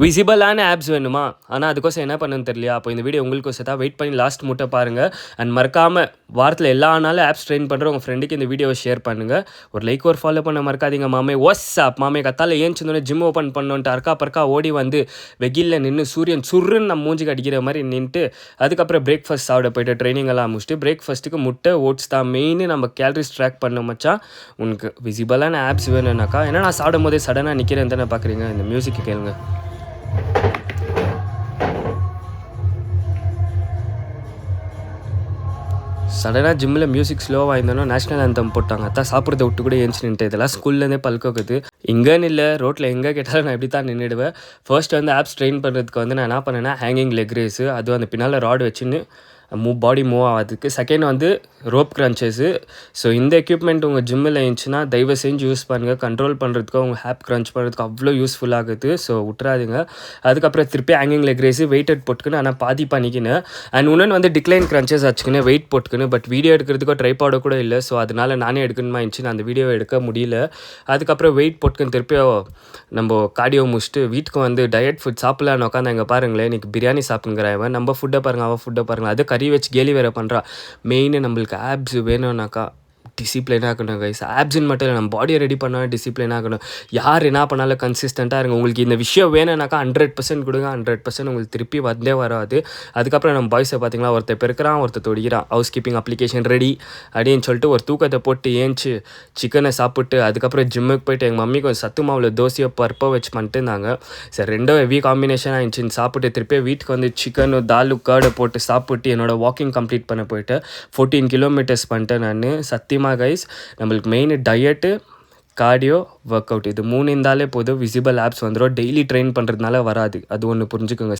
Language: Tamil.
விசிபிளான ஆப்ஸ் வேணுமா? ஆனா அதுக்கோசரம் என்ன பண்ணணும்னு தெரியலையா? அப்போ இந்த வீடியோ உங்களுக்கோசரம் தான். வெயிட் பண்ணி லாஸ்ட் மட்டும் பாருங்க. அண்ட் மறக்காம வாரத்தில எல்லா நாளும் ஆப்ஸ் ட்ரெயின் பண்ற உங்க ஃப்ரெண்டுக்கு இந்த வீடியோவை ஷேர் பண்ணுங்க. ஒரு லைக் ஒரு ஃபாலோ பண்ண மறக்காதீங்க மாமே. வாட்ஸ்அப் மாமே கத்தால ஏஞ்சிருந்தோனே ஜிம் ஓப்பன் பண்ணோன்ட்டு அர்க்கா பர்க்கா ஓடி வந்து வெயில்ல நின்று சூரியன் சுருன்னு நம்ம மூஞ்சிக்கு அடிக்கிற மாதிரி நின்றுட்டு அதுக்கப்புறம் பிரேக்ஃபாஸ்ட் சாப்பிட போயிட்டு ட்ரைனிங் எல்லாம் முடிச்சுட்டு பிரேக்ஃபாஸ்ட்டுக்கு முட்டை ஓட்ஸ் தான் மெயின். நம்ம கேலரிஸ் ட்ராக் பண்ண மச்சான். உனக்கு விசிபிளான ஆப்ஸ் வேணும்னாக்கா ஏன்னா நான் சாப்பிடும் போதே சடனாக நிற்கிறேன் தானே பார்க்குறீங்க. இந்த மியூசிக்கு கேளுங்க. சடனாக ஜிம்மில் மியூசிக் ஸ்லோவாக இருந்தோன்னா நேஷ்னல் ஆந்தம் போட்டாங்க. அதான் சாப்பிட்றத விட்டு கூட ஏஞ்சி நின்ட்டு இதெல்லாம் ஸ்கூல்லேருந்தே பல்கோக்குது. இங்கேன்னு இல்லை, ரோட்டில் எங்கே கேட்டாலும் நான் இப்படி தான் நின்றுடுவேன். ஃபர்ஸ்ட் வந்து ஆப்ஸ் ட்ரெயின் பண்ணுறதுக்கு வந்து நான் என்ன பண்ணேன்னா ஹேங்கிங் லெக் ரேஸு, அதுவும் அந்த பின்னால் ராட் வச்சுன்னு பாடி மூவ் ஆகிறதுக்கு. செகண்ட் வந்து ரோப் கிரன்ச்சஸு. ஸோ இந்த எக்யூப்மெண்ட் உங்கள் ஜிம்மில் இருந்துச்சுன்னா தயவு செஞ்சு யூஸ் பண்ணுங்கள். கண்ட்ரோல் பண்ணுறதுக்கோ உங்கள் ஹேப் கிரன்ச் பண்ணுறதுக்கு அவ்வளோ யூஸ்ஃபுல் ஆகுது. ஸோ விட்றாதீங்க. அதுக்கப்புறம் திருப்பி ஹேங்கிங் லெக் ரேஸு வெயிட்டட் போட்டுக்குன்னு ஆனால் பாதி பண்ணிக்கினேன். அண்ட் இன்னொன்று வந்து டிக்ளைன் கிரன்ச்சஸ் வச்சுக்கினேன் வெயிட் போட்டுக்கினேன். பட் வீடியோ எடுக்கிறதுக்கோ ட்ரைபாடோ கூட இல்லை. ஸோ அதனால் நானே எடுக்கணுமா இருந்துச்சு. நான் அந்த வீடியோவை எடுக்க முடியல. அதுக்கப்புறம் வெயிட் போட்டுக்குன்னு திருப்பி நம்ம கார்டியோ முடிச்சுட்டு வீட்டுக்கு வந்து டயட் ஃபுட் சாப்பிட்லான்னு உட்காந்து அங்கே பாருங்களேன். இன்றைக்கி பிரியாணி சாப்பிட்ங்கிறவன் நம்ம ஃபுட்டை பாருங்கள், அவன் ஃபுட்டை பாருங்கள். அது கறி வச்சு கேலி வேறு பண்ணுறா. மெயின் நம்மளுக்கு ஆப்ஸ் வேணும்னாக்கா டிசிப்ளினாக இருக்கணும் கைஸ். ஆப்ஸ்ன்னு மட்டும் இல்லை, நம்ம பாடியை ரெடி பண்ணாலும் டிசிப்ளினாக இருக்கணும். யார் என்ன பண்ணாலும் கன்சிஸ்டண்ட்டாக இருங்க. உங்களுக்கு இந்த விஷயம் வேணும்னாக்கா 100% கொடுங்க. 100% உங்களுக்கு திருப்பி வந்தே வராது. அதுக்கப்புறம் நம்ம பாய்ஸை பார்த்தீங்களா, ஒருத்தர் பெருக்கிறான், ஒருத்தர் தொடிக்கிறான். ஹவுஸ் கீப்பிங் அப்ளிகேஷன் ரெடி அப்படின்னு சொல்லிட்டு ஒரு தூக்கத்தை போட்டு ஏஞ்சி சிக்கனை சாப்பிட்டு அதுக்கப்புறம் ஜிம்முக்கு போயிட்டு எங்கள் மம்மி கொஞ்சம் சத்து மாவில் தோசையை பருப்பை வச்சு பண்ணிட்டு இருந்தாங்க. சரி, ரெண்டும் ஹெவி காம்பினேஷன் ஆயிடுச்சின்னு சாப்பிட்டு திருப்பி வீட்டுக்கு வந்து சிக்கனு தாலு கேர்டை போட்டு சாப்பிட்டு என்னோட வாக்கிங் கம்ப்ளீட் பண்ண போயிட்டு 14 கிலோமீட்டர்ஸ் பண்ணிட்டேன் நான். சத்தியமாக கைஸ், நம்மளுக்கு main diet, cardio, work out இது 3 இருந்தாலே போதும். விசிபிள் ஆப்ஸ் வந்துடும். டெய்லி ட்ரெயின் பண்ணுறதுனால வராது. அது ஒன்று புரிஞ்சுக்கோங்க.